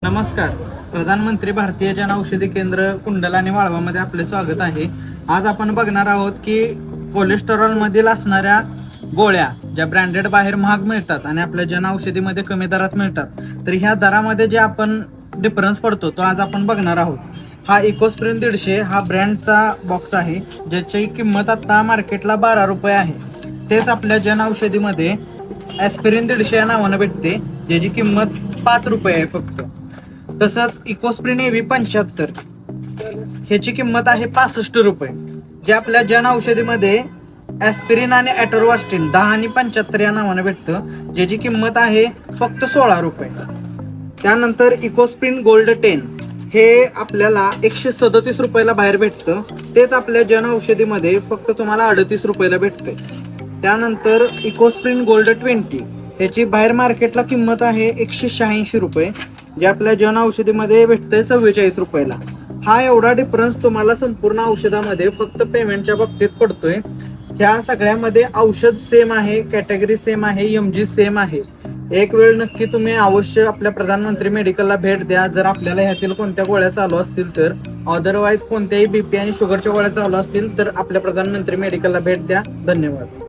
नमस्कार. प्रधानमंत्री भारतीय जन औषधी केंद्र कुंडल आणि वाळवामध्ये आपले स्वागत आहे. आज आपण बघणार आहोत की कोलेस्टेरॉल मधील असणाऱ्या गोळ्या ज्या ब्रँडेड बाहेर महाग मिळतात आणि आपल्या जन औषधीमध्ये कमी दरात मिळतात, तर ह्या दरामध्ये जे आपण डिफरन्स पडतो तो आज आपण बघणार आहोत. हा इकोस्प्रिन 150 हा ब्रँडचा बॉक्स आहे, ज्याची किंमत आता मार्केटला 12 रुपये आहे. तेच आपल्या जन औषधीमध्ये ॲस्पिरिन 150 या नावानं भेटते, ज्याची किंमत 5 रुपये आहे फक्त. तसंच इकोस्प्रिन एव्ही 75 ह्याची किंमत आहे 65 रुपये. जे आपल्या जन औषधीमध्ये ॲस्पिरिन आणि ॲटोरवास्टिन 10 आणि 75 या नावानं भेटतं, ज्याची किंमत आहे फक्त 16 रुपये. त्यानंतर इकोस्प्रिन गोल्ड 10 हे आपल्याला 137 रुपयाला बाहेर भेटतं. तेच आपल्या जन औषधीमध्ये फक्त तुम्हाला 38 रुपयाला भेटते. त्यानंतर इकोस्प्रिन गोल्ड 20 ह्याची बाहेर मार्केटला किंमत आहे 186 रुपये, जे आपल्या जन औषधीमध्ये भेटतंय 44 रुपयाला. हा एवढा डिफरन्स तुम्हाला संपूर्ण औषधामध्ये फक्त पेमेंटच्या बाबतीत पडतोय. ह्या सगळ्यामध्ये औषध सेम आहे, कॅटेगरी सेम आहे, MG सेम आहे. एक वेळ नक्की तुम्ही अवश्य आपल्या प्रधानमंत्री मेडिकलला भेट द्या जर आपल्याला ह्यातील कोणत्या गोळ्या चालू असतील तर. अदरवाईज कोणत्याही BP आणि शुगरच्या गोळ्या चालू असतील तर आपल्या प्रधानमंत्री मेडिकलला भेट द्या. धन्यवाद.